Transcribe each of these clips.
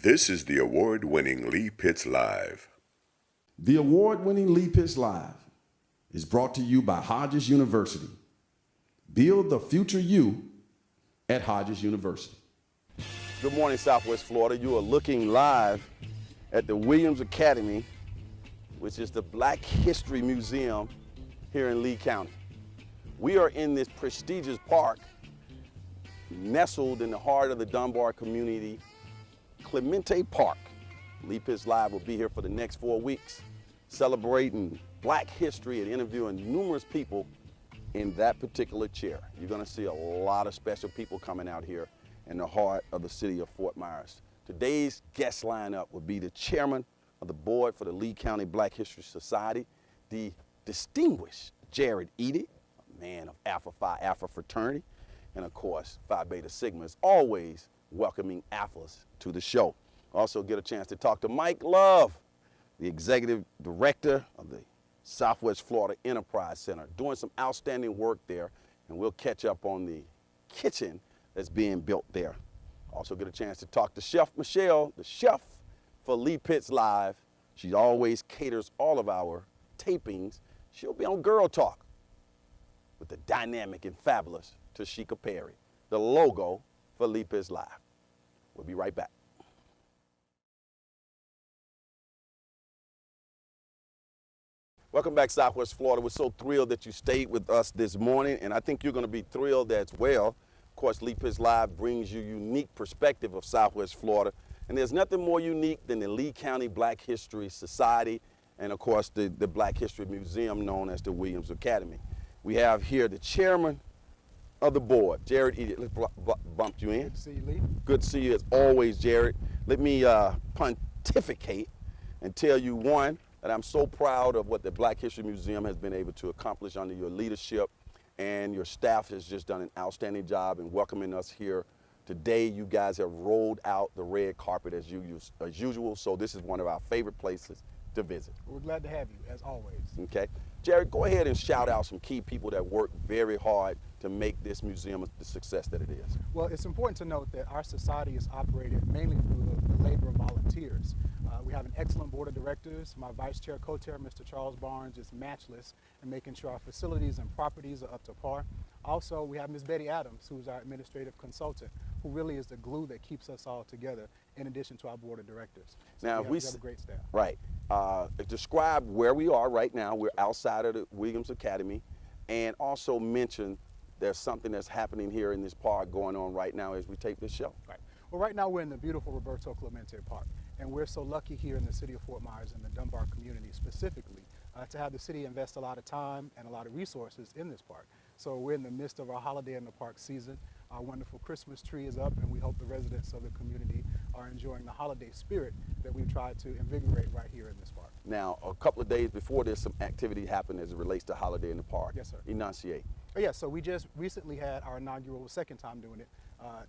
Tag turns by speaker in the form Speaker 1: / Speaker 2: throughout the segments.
Speaker 1: This is the award-winning Lee Pitts Live.
Speaker 2: The award-winning Lee Pitts Live is brought to you by Hodges University. Build the future you at Hodges University.
Speaker 3: Good morning, Southwest Florida. You are looking live at the Williams Academy, which is the Black History Museum here in Lee County. We are in this prestigious park nestled in the heart of the Dunbar Community, Clemente Park. Lee Pitts Live will be here for the next 4 weeks, celebrating Black history and interviewing numerous people in that particular chair. You're gonna see a lot of special people coming out here in the heart of the city of Fort Myers. Today's guest lineup will be the chairman of the board for the Lee County Black History Society, the distinguished Jarrett Eady, a man of Alpha Phi Alpha fraternity, and of course, Phi Beta Sigma is always welcoming Alphas to the show. Also get a chance to talk to Mike Love, the executive director of the Southwest Florida Enterprise Center, doing some outstanding work there, and we'll catch up on the kitchen that's being built there. Also get a chance to talk to Chef Michelle, the chef for Lee Pitts Live. She always caters all of our tapings. She'll be on Girl Talk with the dynamic and fabulous Tashika Perry, the logo for Lee Pitts Live. We'll be right back. Welcome back, Southwest Florida. We're so thrilled that you stayed with us this morning, and I think you're going to be thrilled as well. Of course, Lee Pitts Live brings you unique perspective of Southwest Florida, and there's nothing more unique than the Lee County Black History Society, and of course, the Black History Museum known as the Williams Academy. We have here the chairman of the board, Jarrett Eady. Let's bump you in.
Speaker 4: Good to see you, Lee.
Speaker 3: Good to see you as always, Jarrett. Let me pontificate and tell you, one, that I'm so proud of what the Black History Museum has been able to accomplish under your leadership, and your staff has just done an outstanding job in welcoming us here today. You guys have rolled out the red carpet as usual, so this is one of our favorite places to visit.
Speaker 4: We're glad to have you, as always.
Speaker 3: Okay. Jarrett, go ahead and shout out some key people that work very hard to make this museum the success that it is.
Speaker 4: Well, it's important to note that our society is operated mainly through the labor of volunteers. We have an excellent board of directors. My vice chair, co-chair, Mr. Charles Barnes, is matchless in making sure our facilities and properties are up to par. Also, we have Ms. Betty Adams, who's our administrative consultant, who really is the glue that keeps us all together, in addition to our board of directors. So
Speaker 3: now,
Speaker 4: we have a great staff.
Speaker 3: Right. Describe where we are right now. We're outside of the Williams Academy, and also mention there's something that's happening here in this park going on right now as we tape this show.
Speaker 4: Right. Well, right now we're in the beautiful Roberto Clemente Park, and we're so lucky here in the city of Fort Myers and the Dunbar community specifically to have the city invest a lot of time and a lot of resources in this park. So we're in the midst of our holiday in the park season. Our wonderful Christmas tree is up, and we hope the residents of the community are enjoying the holiday spirit that we've tried to invigorate right here in this park.
Speaker 3: Now, a couple of days before this, some activity happened as it relates to Holiday in the Park.
Speaker 4: Yes, sir.
Speaker 3: Enunciate.
Speaker 4: Oh, yeah, so we just recently had our inaugural, second time doing it,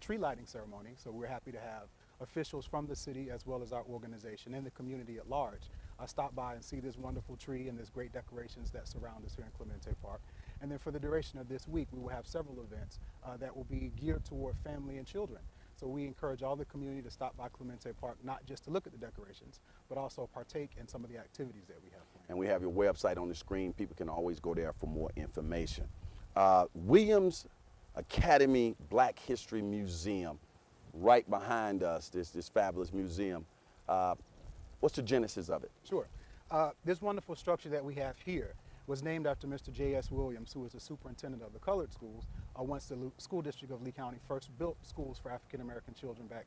Speaker 4: tree lighting ceremony. So we're happy to have officials from the city as well as our organization and the community at large stop by and see this wonderful tree and this great decorations that surround us here in Clemente Park. And then for the duration of this week, we will have several events that will be geared toward family and children. So we encourage all the community to stop by Clemente Park, not just to look at the decorations, but also partake in some of the activities that we have planned.
Speaker 3: And we have your website on the screen. People can always go there for more information. Williams Academy Black History Museum, right behind us, this fabulous museum. What's the genesis of it?
Speaker 4: Sure. This wonderful structure that we have here was named after Mr. J.S. Williams, who was the superintendent of the colored schools, once the school district of Lee County first built schools for African American children back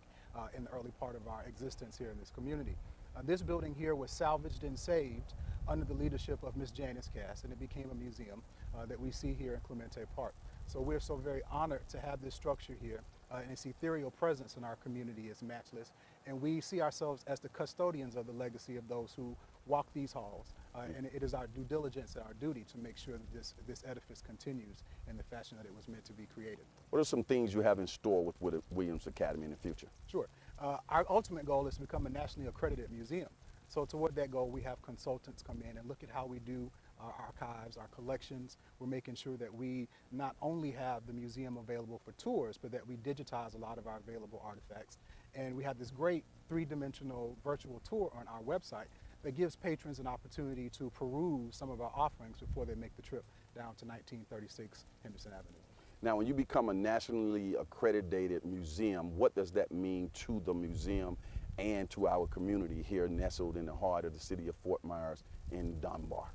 Speaker 4: in the early part of our existence here in this community. This building here was salvaged and saved under the leadership of Ms. Janice Cass, and it became a museum that we see here in Clemente Park. So we're so very honored to have this structure here, and its ethereal presence in our community is matchless. And we see ourselves as the custodians of the legacy of those who walk these halls. And it is our due diligence and our duty to make sure that this edifice continues in the fashion that it was meant to be created.
Speaker 3: What are some things you have in store with Williams Academy in the future?
Speaker 4: Sure. Our ultimate goal is to become a nationally accredited museum. So toward that goal, we have consultants come in and look at how we do our archives, our collections. We're making sure that we not only have the museum available for tours, but that we digitize a lot of our available artifacts. And we have this great three-dimensional virtual tour on our website that gives patrons an opportunity to peruse some of our offerings before they make the trip down to 1936 Henderson Avenue.
Speaker 3: Now, when you become a nationally accredited museum, what does that mean to the museum and to our community here nestled in the heart of the city of Fort Myers in Dunbar?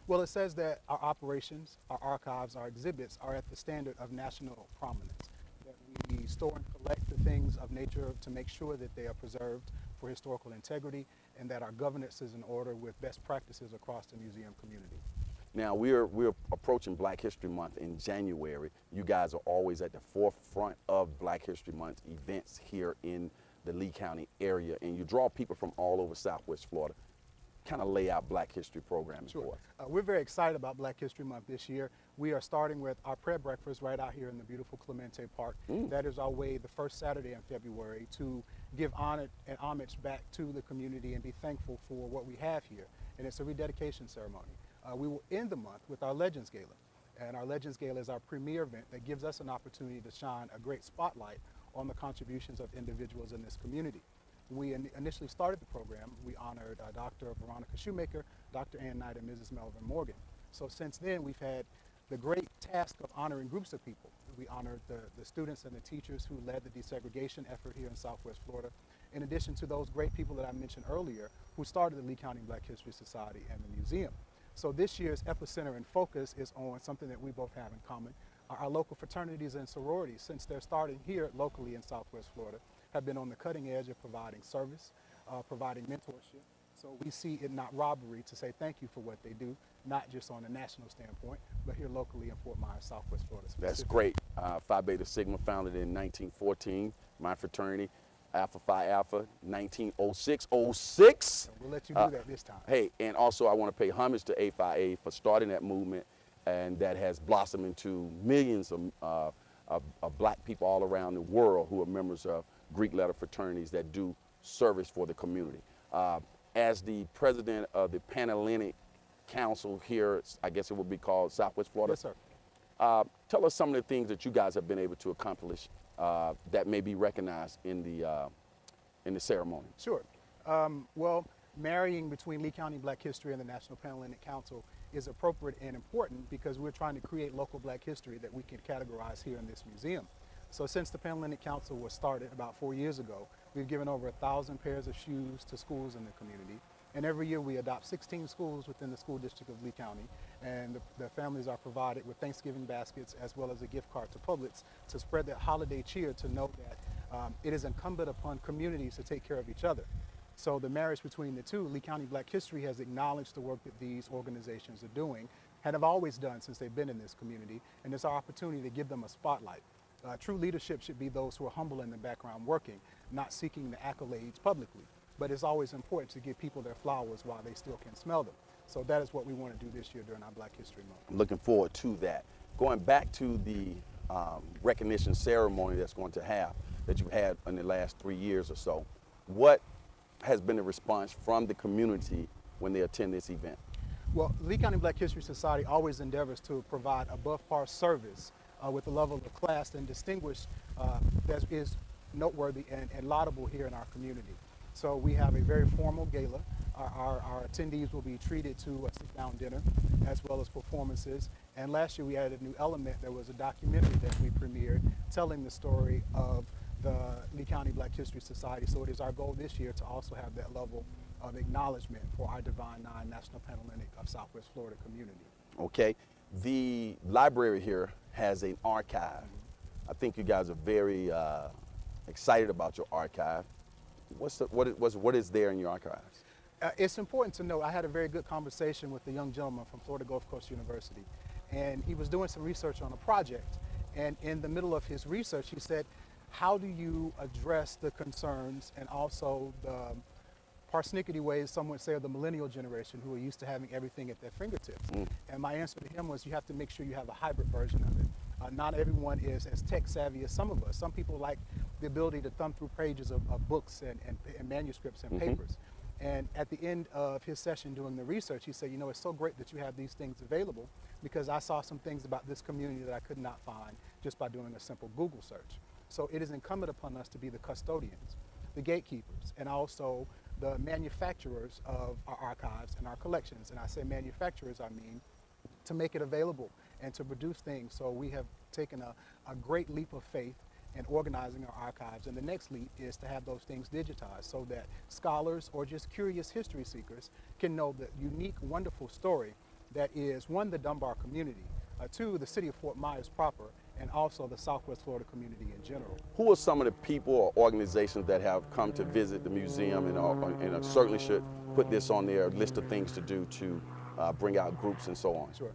Speaker 4: Well, it says that our operations, our archives, our exhibits are at the standard of national prominence, that we store and collect the things of nature to make sure that they are preserved for historical integrity, and that our governance is in order with best practices across the museum community.
Speaker 3: Now, we're approaching Black History Month in January. You guys are always at the forefront of Black History Month events here in the Lee County area, and you draw people from all over Southwest Florida. Kind of lay out Black History programming for us.
Speaker 4: We're very excited about Black History Month this year. We are starting with our prayer breakfast right out here in the beautiful Clemente Park. That is our way the first Saturday in February to give honor and homage back to the community and be thankful for what we have here. And it's a rededication ceremony. We will end the month with our Legends Gala. And our Legends Gala is our premier event that gives us an opportunity to shine a great spotlight on the contributions of individuals in this community. We initially started the program, we honored Dr. Veronica Shoemaker, Dr. Ann Knight, and Mrs. Melvin Morgan. So since then, we've had the great task of honoring groups of people. We honored the students and the teachers who led the desegregation effort here in Southwest Florida, in addition to those great people that I mentioned earlier who started the Lee County Black History Society and the museum. So this year's epicenter and focus is on something that we both have in common. Our local fraternities and sororities, since they're starting here locally in Southwest Florida, have been on the cutting edge of providing service, providing mentorship. So we see it not robbery to say thank you for what they do, not just on a national standpoint, but here locally in Fort Myers, Southwest Florida.
Speaker 3: That's great. Phi Beta Sigma, founded in 1914, my fraternity. Alpha Phi Alpha, 1906.
Speaker 4: So we'll let you do that this time.
Speaker 3: Hey, and also I want to pay homage to A Phi A for starting that movement, and that has blossomed into millions of black people all around the world who are members of Greek letter fraternities that do service for the community. As the president of the Pan-Hellenic Council here, I guess it would be called Southwest Florida.
Speaker 4: Yes, sir.
Speaker 3: Tell us some of the things that you guys have been able to accomplish that may be recognized in the ceremony.
Speaker 4: Sure. Well, marrying between Lee County Black History and the National Pan-Hellenic Council is appropriate and important because we're trying to create local black history that we can categorize here in this museum. So since the Pan-Hellenic Council was started about 4 years ago, we've given over 1,000 pairs of shoes to schools in the community. And every year we adopt 16 schools within the school district of Lee County, and the families are provided with Thanksgiving baskets as well as a gift card to Publix to spread that holiday cheer, to know that it is incumbent upon communities to take care of each other. So the marriage between the two, Lee County Black History has acknowledged the work that these organizations are doing and have always done since they've been in this community, and it's our opportunity to give them a spotlight. True leadership should be those who are humble in the background working, not seeking the accolades publicly. But it's always important to give people their flowers while they still can smell them. So that is what we want to do this year during our Black History Month.
Speaker 3: I'm looking forward to that. Going back to the recognition ceremony that you've had in the last 3 years or so, what has been the response from the community when they attend this event?
Speaker 4: Well, Lee County Black History Society always endeavors to provide above par service with a level of class and distinguished that is noteworthy and laudable here in our community. So we have a very formal gala. Our attendees will be treated to a sit-down dinner as well as performances. And last year we added a new element. There was a documentary that we premiered telling the story of the Lee County Black History Society. So it is our goal this year to also have that level of acknowledgement for our Divine Nine National Pan-Hellenic of Southwest Florida community.
Speaker 3: Okay. The library here has an archive. I think you guys are very excited about your archive. What is there in your archives?
Speaker 4: It's important to know, I had a very good conversation with a young gentleman from Florida Gulf Coast University, and he was doing some research on a project, and in the middle of his research he said, how do you address the concerns and also the parsnickety ways, some would say, of the millennial generation who are used to having everything at their fingertips? And my answer to him was, you have to make sure you have a hybrid version of it. Not everyone is as tech savvy as some of us. Some people like the ability to thumb through pages of books and manuscripts and papers. And at the end of his session doing the research, he said, you know, it's so great that you have these things available because I saw some things about this community that I could not find just by doing a simple Google search. So it is incumbent upon us to be the custodians. the gatekeepers and also the manufacturers of our archives and our collections. And I say manufacturers, I mean to make it available and to produce things. So we have taken a great leap of faith in organizing our archives. And the next leap is to have those things digitized so that scholars or just curious history seekers can know the unique, wonderful story that is, one, the Dunbar community, two, the city of Fort Myers proper, and also the Southwest Florida community in general.
Speaker 3: Who are some of the people or organizations that have come to visit the museum and certainly should put this on their list of things to do to bring out groups and so on?
Speaker 4: Sure.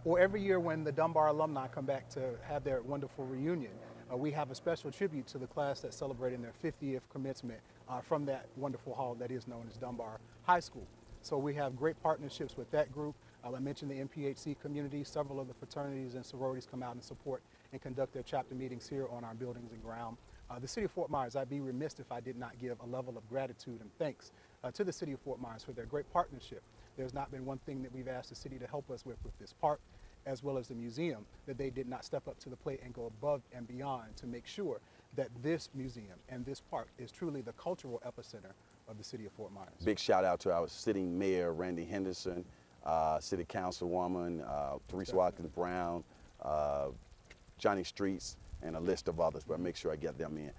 Speaker 4: Well, every year when the Dunbar alumni come back to have their wonderful reunion, we have a special tribute to the class that's celebrating their 50th commencement from that wonderful hall that is known as Dunbar High School. So we have great partnerships with that group. I mentioned the MPHC community. Several of the fraternities and sororities come out and support and conduct their chapter meetings here on our buildings and ground. The city of Fort Myers, I'd be remiss if I did not give a level of gratitude and thanks to the city of Fort Myers for their great partnership. There's not been one thing that we've asked the city to help us with this park, as well as the museum, that they did not step up to the plate and go above and beyond to make sure that this museum and this park is truly the cultural epicenter of the city of Fort Myers.
Speaker 3: Big shout out to our sitting mayor, Randy Henderson, city councilwoman, Theresa Watkins Brown, Johnny Streets, and a list of others, but make sure I get them in.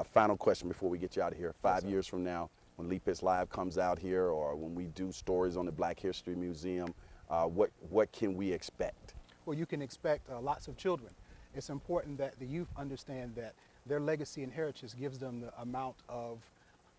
Speaker 3: Final question before we get you out of here. 5 years from now, when Lee Pitts Live comes out here, or when we do stories on the Black History Museum, what can we expect?
Speaker 4: Well, you can expect lots of children. It's important that the youth understand that their legacy and heritage gives them the amount of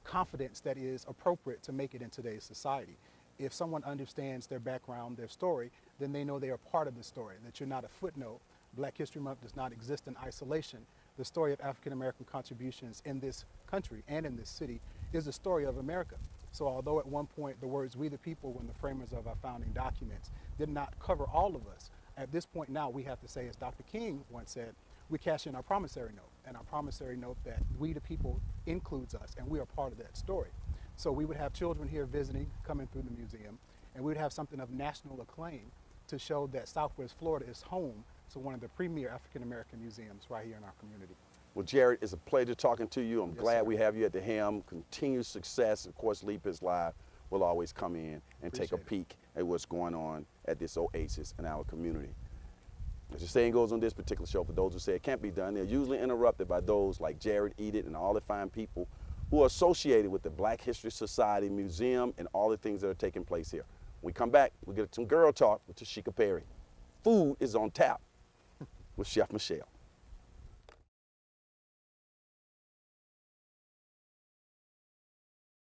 Speaker 4: confidence that is appropriate to make it in today's society. If someone understands their background, their story, then they know they are part of the story, that you're not a footnote. Black History Month does not exist in isolation. The story of African American contributions in this country and in this city is the story of America. So although at one point the words "we the people" when the framers of our founding documents did not cover all of us, at this point now we have to say, as Dr. King once said, we cash in our promissory note, and our promissory note that we the people includes us, and we are part of that story. So we would have children here visiting, coming through the museum, and we would have something of national acclaim to show that Southwest Florida is home to one of the premier African American museums right here in our community.
Speaker 3: Well, Jarrett, it's a pleasure talking to you. I'm
Speaker 4: Yes,
Speaker 3: glad
Speaker 4: sir.
Speaker 3: we have you at the helm. Continued success. Of course, Lee Pitts Live will always come in and take a
Speaker 4: Appreciate it.
Speaker 3: peek at what's going on at this oasis in our community. As the saying goes on this particular show, for those who say it can't be done, they're usually interrupted by those like Jarrett, Eady, and all the fine people who are associated with the Black History Society Museum and all the things that are taking place here. When we come back, we'll get some girl talk with Tashika Perry. Food is on tap with Chef Michelle.